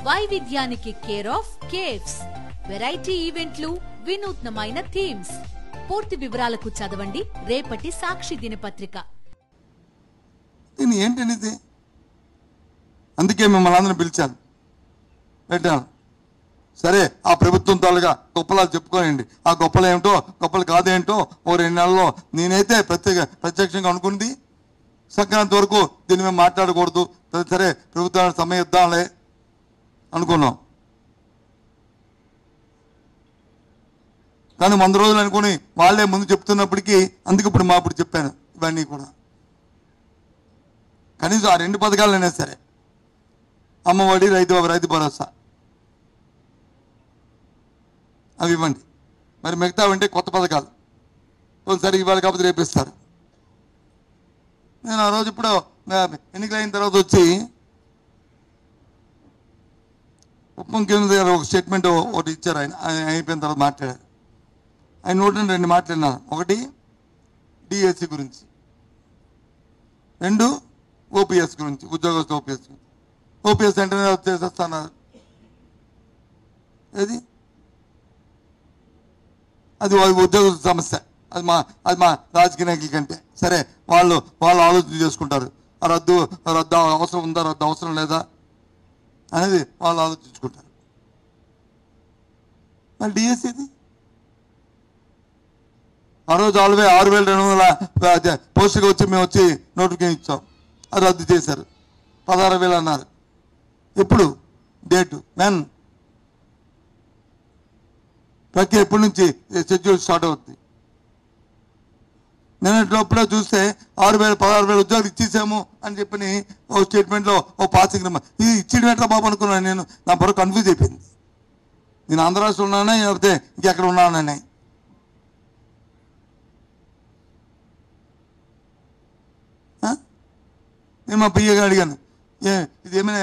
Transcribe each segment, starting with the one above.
వైవిధ్యానికి care of caves. Variety ఈవెంట్లు, వినూత్నమైన థీమ్స్. పూర్తి వివరాలకు చదవండి రేపటి సాక్షి దినపత్రిక. ఏంటనేది అందుకే మిమ్మల్ని అందరిని పిలిచాను, పెట్టాను. సరే, ఆ ప్రభుత్వం తాలుగా గొప్పలు చెప్పుకోనండి. ఆ గొప్పలు ఏమిటో గొప్పలు కాదేంటో ఓ 2 నెలల్లో నేనైతే ప్రత్యక్షంగా అనుకుంది సంక్రాంతి వరకు దీన్ని మేము మాట్లాడకూడదు, సరే ప్రభుత్వానికి సమయం ఇద్దాంలే అనుకున్నాం. కానీ 100 రోజులు అనుకుని వాళ్ళే ముందు చెప్తున్నప్పటికీ అందుకు ఇప్పుడు ఇప్పుడు చెప్పాను ఇవన్నీ కూడా. కనీసం ఆ 2 పథకాలైనా సరే, అమ్మఒడి, రైతు భరోసా అవి ఇవ్వండి. మరి మిగతా అంటే కొత్త పథకాలు ఒకసారి ఇవాళ కాకపోతే రేపిస్తారు. నేను ఆ రోజు ఇప్పుడు ఎన్నికలైన తర్వాత వచ్చి ఉప ముఖ్యమంత్రి గారు ఒక స్టేట్మెంట్ ఒకటి ఇచ్చారు. ఆయన అయిపోయిన తర్వాత మాట్లాడారు. ఆయన నోటి 2 మాట్లాడినారు. ఒకటి డిఎస్సి గురించి, 2 ఓపీఎస్ గురించి, ఉద్యోగస్తు ఓపీఎస్ గురించి. ఓపీఎస్ వెంటనే చేసేస్తున్నారు. ఏది అది ఉద్యోగ సమస్య, అది మా రాజకీయ నాయకుల కంటే సరే వాళ్ళు ఆలోచన చేసుకుంటారు. రద్దు అవసరం ఉందా, రద్దు అవసరం లేదా అనేది వాళ్ళు ఆలోచించుకుంటారు. మరి డిఎస్సిది ఆ రోజు 6,200 పోస్టుగా వచ్చి మేము వచ్చి నోటిఫికేషన్ ఇచ్చాం. అది రద్దు చేశారు. 16,000 అన్నారు. ఎప్పుడు డేటు, వెన్ ప్రక్రియ ఎప్పటి నుంచి షెడ్యూల్ స్టార్ట్ అవుతుంది? నిన్నట్లోపల చూస్తే 16,000 ఉద్యోగులు ఇచ్చేసాము అని చెప్పి ఓ స్టేట్మెంట్లో ఓ పాసింగ్ ఇది ఇచ్చేయడం ఎట్లా బాబు అనుకున్నాను నేను. నా బుర్ర కన్ఫ్యూజ్ అయిపోయింది. నేను ఆంధ్ర రాష్ట్రంలో ఉన్నానా లేకపోతే ఇంకెక్కడ ఉన్నానని. నేను మా పియ్యగా అడిగాను, ఇది ఏమైనా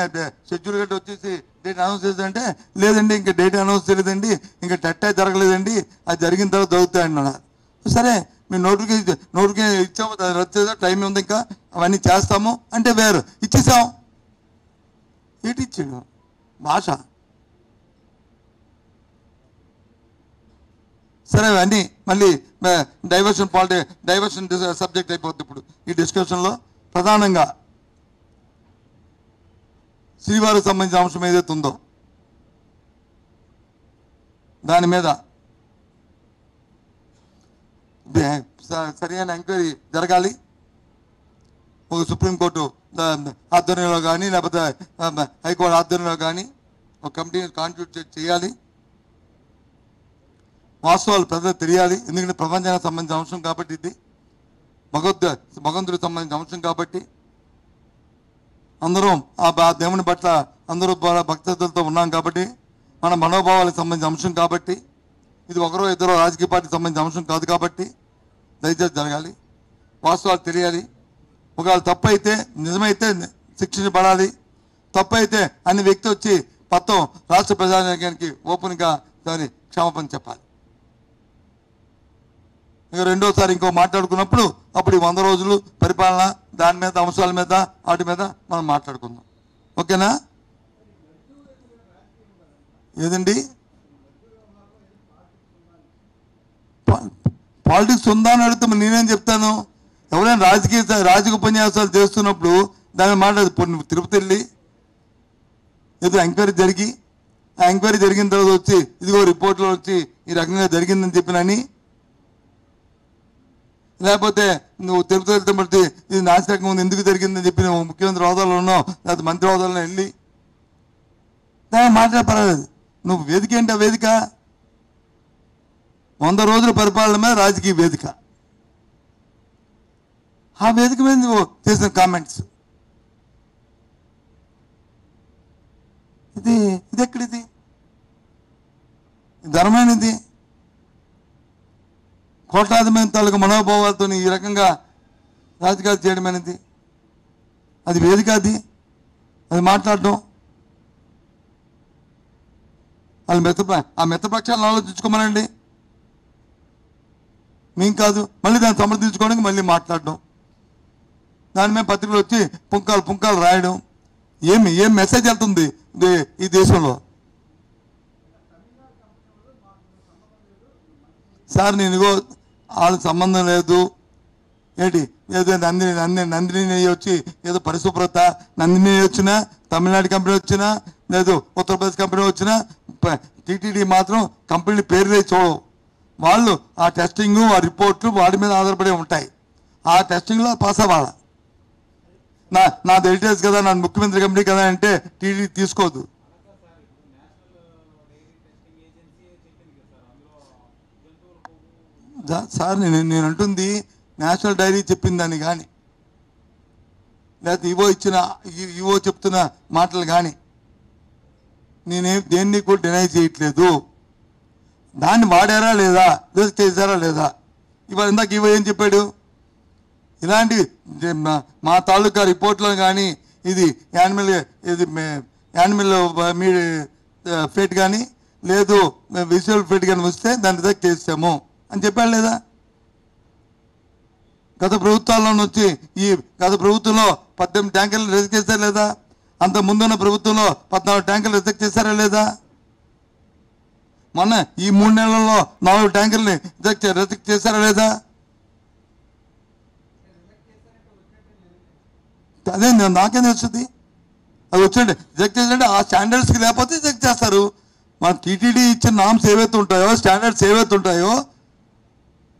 షెడ్యూల్ గట్టి వచ్చేసి డేట్ అనౌన్స్ చేద్దంటే, లేదండి ఇంకా డేట్ అనౌన్స్ చేయలేదండి, ఇంకా టెట్ జరగలేదండి, అది జరిగిన తర్వాత దొరుకుతాయండి అన్నారు. సరే, మేము నోటిఫికేషన్ ఇచ్చాము, రద్దు చేద్దాం, టైం ఉంది, ఇంకా అవన్నీ చేస్తాము అంటే వేరు ఇచ్చేసాం. ఏంటి ఇచ్చాడు భాష? సరే, అవన్నీ మళ్ళీ డైవర్షన్ సబ్జెక్ట్ అయిపోతుంది. ఇప్పుడు ఈ డిస్కషన్లో ప్రధానంగా శ్రీవారికి సంబంధించిన అంశం ఏదైతే ఉందో దాని మీద సరైన ఎంక్వైరీ జరగాలి. ఒక సుప్రీంకోర్టు ఆధ్వర్యంలో కానీ లేకపోతే హైకోర్టు ఆధ్వర్యంలో కానీ ఒక కమిటీని కాన్స్టిట్యూట్ చేయాలి. వాస్తవాలు ప్రజలకు తెలియాలి. ఎందుకంటే ప్రపంచానికి సంబంధించిన అంశం కాబట్టి, ఇది భగవంతుడికి సంబంధించిన అంశం కాబట్టి అందరం ఆ దేవుని పట్ల అందరూ భక్తులతో ఉన్నాం కాబట్టి, మన మనోభావాలకు సంబంధించిన అంశం కాబట్టి, ఇది ఒకరో ఇద్దరో రాజకీయ పార్టీకి సంబంధించిన అంశం కాదు కాబట్టి దయచేసి జరగాలి. వాస్తవాలు తెలియాలి. ఒకవేళ తప్పు అయితే నిజమైతే శిక్షించబడాలి. తప్పు అయితే అన్ని వ్యక్తి వచ్చి మొత్తం రాష్ట్ర ప్రజానికానికి ఓపెన్గా దాని క్షమాపణ చెప్పాలి. ఇంకా రెండోసారి ఇంకో మాట్లాడుకున్నప్పుడు అప్పుడు 100 రోజులు పరిపాలన దాని మీద అంశాల మీద వాటి మీద మనం మాట్లాడుకుందాం. ఓకేనా? ఏదండి పాలిటిక్స్ ఉందా అని అడిగితే నేనేం చెప్తాను? ఎవరైనా రాజకీయ ఉపన్యాసాలు చేస్తున్నప్పుడు దాని మాట తిరుపతి వెళ్ళి ఏదో ఎంక్వైరీ జరిగి ఆ ఎంక్వైరీ జరిగిన తర్వాత వచ్చి ఇదిగో రిపోర్ట్లో వచ్చి ఈ రకంగా జరిగిందని చెప్పినని, లేకపోతే నువ్వు తిరుపతి వెళ్తే బట్టి ఇది నాశనకం ఉంది ఎందుకు జరిగిందని చెప్పి నువ్వు ముఖ్యమంత్రి హోదాలో ఉన్నావు లేకపోతే మంత్రి హోదాలో వెళ్ళి దాన్ని మాట్లాడే పర్వాలేదు. నువ్వు వేదిక ఏంటి? ఆ వేదిక 100 రోజుల పరిపాలన మీద రాజకీయ వేదిక. ఆ వేదిక మీద నువ్వు చేసిన కామెంట్స్ ఇది ఎక్కడిది? ధర్మమైనది? కోట్లాది మంది తాలూకు మనోభావాలతో ఈ రకంగా రాజకీయాలు చేయడం అనేది అది వేదిక? అది మాట్లాడడం వాళ్ళు ఆ మిత్రపక్షాలను ఆలోచించుకోమనండి. మేము కాదు. మళ్ళీ దాన్ని సమర్థించుకోవడానికి మళ్ళీ మాట్లాడడం, దాని మీద పత్రికలు వచ్చి పుంకాలు రాయడం, ఏం మెసేజ్ వెళ్తుంది ఈ దేశంలో? సార్ నేను ఇగో వాళ్ళకి సంబంధం లేదు ఏంటి, ఏదో నందిని నెయ్యి వచ్చి ఏదో పరిశుభ్రత, నందిని నెయ్యి వచ్చినా, తమిళనాడు కంపెనీ వచ్చినా, లేదు ఉత్తరప్రదేశ్ కంపెనీ వచ్చినా, టీటీడీ మాత్రం కంపెనీ పేరులే చూడవు. వాళ్ళు ఆ టెస్టింగ్, ఆ రిపోర్ట్లు వాటి మీద ఆధారపడి ఉంటాయి. ఆ టెస్టింగ్లో పాస్ అవ్వాలి. నా హెరిటేజ్ కదా, నా ముఖ్యమంత్రి కంపెనీ కదా అంటే టీటీడీ తీసుకోదు. సార్ నేను అంటుంది నేషనల్ డైరీ చెప్పిందని కానీ, లేకపోతే ఈవో చెప్తున్న మాటలు కానీ నేనేం దేన్ని కూడా డినై చేయట్లేదు. దాన్ని వాడారా లేదా, రిజెక్ట్ చేశారా లేదా? ఇవాళ ఇందాక ఈవో ఏం చెప్పాడు? ఇలాంటి మా తాలూకా రిపోర్ట్లో కానీ ఇది యానిమల్ ఫేట్ కానీ లేదు విజువల్ ఫేట్ కానీ వస్తే దాన్ని రిజెక్ట్ చేసాము అని చెప్పాడు లేదా? గత ప్రభుత్వాల్లో వచ్చి గత ప్రభుత్వంలో 18 ట్యాంకర్లు రిజెక్ట్ చేశారా లేదా? అంత ముందున్న ప్రభుత్వంలో 14 ట్యాంకర్లు రిజెక్ట్ చేశారా లేదా? మొన్న ఈ 3 నెలల్లో 4 ట్యాంకర్ని రిజెక్ట్ చేశారా లేదా? అదే నాకేం వస్తుంది? అది వచ్చండి రిజెక్ట్ చేయాలంటే ఆ స్టాండర్డ్స్కి లేకపోతే రిజెక్ట్ చేస్తారు. మన టీటీడీ ఇచ్చిన నామ్స్ ఏవైతే ఉంటాయో, స్టాండర్డ్స్ ఏవైతే ఉంటాయో,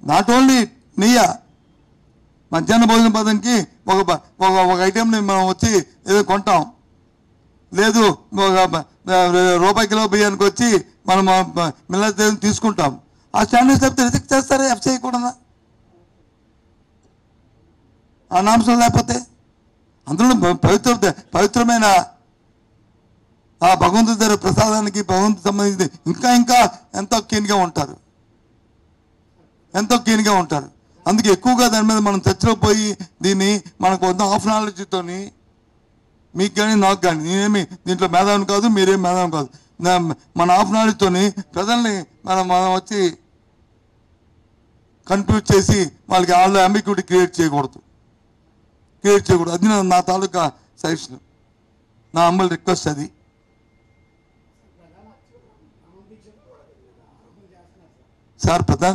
నాట్ ఓన్లీ నెయ్య, మధ్యాహ్న భోజన పథకంకి ఒక ఐటెంని మనం వచ్చి ఏదో కొంటాం, లేదు రూపాయి కిలో బియ్యానికి వచ్చి మనం మిల్లెట్ తీసుకుంటాం. ఆ స్టాండర్డ్స్ లేకపోతే రిజెక్ట్ చేస్తారా ఎఫ్సీఐ కూడా? ఆ నామ్స్లో లేకపోతే అందులో పవిత్రమైన ఆ భగవంతుడి దగ్గర ప్రసాదానికి భగవంతుడికి సంబంధించి ఇంకా ఎంతో కీన్గా ఉంటారు. అందుకే ఎక్కువగా దాని మీద మనం చర్చలో పోయి దీన్ని మనకు వద్ద హాఫ్ నాలెడ్జ్తోని మీకు కానీ నాకు కానీ, నేనేమి దీంట్లో మేధావిని కాదు, మీరేం మేధావి కాదు, మన హాఫ్ నాలెడ్జ్తోని ప్రజల్ని మనం వచ్చి కన్ఫ్యూజ్ చేసి వాళ్ళకి వాళ్ళు అంబిక్యూటీ క్రియేట్ చేయకూడదు. అది నా తాలూకా సజెషన్, నా అమ్మల రిక్వెస్ట్ అది. సార్ ప్రధాన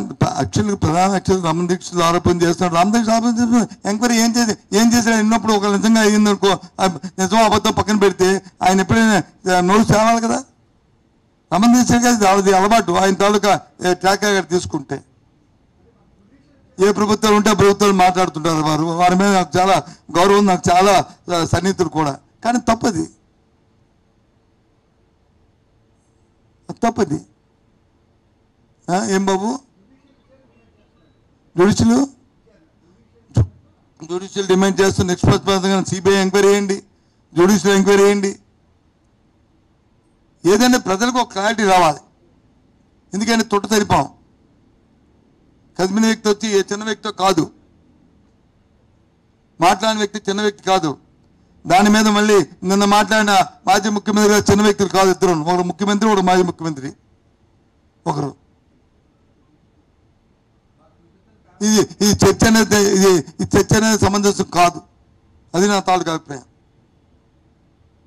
రమణ దీక్షితులు ఆరోపణ చేస్తున్నాడు. రమణ దీక్ష ఆరోపణ ఎంక్వైరీ ఏం చేశాడు? ఎన్నప్పుడు ఒక నిజంగా అయ్యిందనుకో, నిజం అబద్ధం పక్కన పెడితే ఆయన ఎప్పుడైనా నోరు చేరాలి కదా. రమణ దీక్ష అది అలవాటు ఆయన తాలూకా ట్రాక్ తీసుకుంటే. ఏ ప్రభుత్వాలు ఉంటే ఆ ప్రభుత్వాలు మాట్లాడుతుంటారు వారి మీద నాకు చాలా గౌరవం, నాకు చాలా సన్నిహితులు కూడా. కానీ తప్పది ఏం బాబు? జ్యుడిషియల్ డిమాండ్ చేస్తున్న నిష్పక్షపాతంగా సిబిఐ ఎంక్వైరీ చేయండి, జ్యుడిషియల్ ఎంక్వైరీ చేయండి. ఏదైనా ప్రజలకు ఒక క్లారిటీ రావాలి. ఎందుకంటే తొట్టు తెరిపాం, కదిమిన వ్యక్తి వచ్చి ఏ చిన్న వ్యక్తితో కాదు, మాట్లాడిన వ్యక్తి చిన్న వ్యక్తి కాదు. దాని మీద మళ్ళీ నిన్న మాట్లాడిన మాజీ ముఖ్యమంత్రి గారు చిన్న వ్యక్తులు కాదు, ఇద్దరు, ఒకరు ముఖ్యమంత్రి, ఒకరు మాజీ ముఖ్యమంత్రి, ఒకరు. ఇది చర్చ అనేది సమంజసం కాదు. అది నా తాలూకా అభిప్రాయం.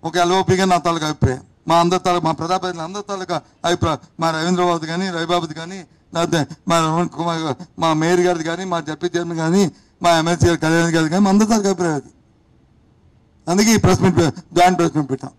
ఒక ఎల్ఓపిగా నా తాలూకా అభిప్రాయం, మా ప్రజాప్రతినిధులు అందరి తాలూకా అభిప్రాయం. మా రవీంద్రబాబు కానీ, రవిబాబుది కానీ, లేకపోతే మా రమణ్ కుమార్, మా మేయర్ గారిది కానీ, మా జడ్పీ చైర్మన్ కానీ, మా ఎమ్మెల్సీ గారి కళ్యాణ్ గారిది కానీ, మా అందరి తాలూకా అభిప్రాయం అది. అందుకే ఈ జాయింట్ ప్రెస్ మీట్ పెట్టాం.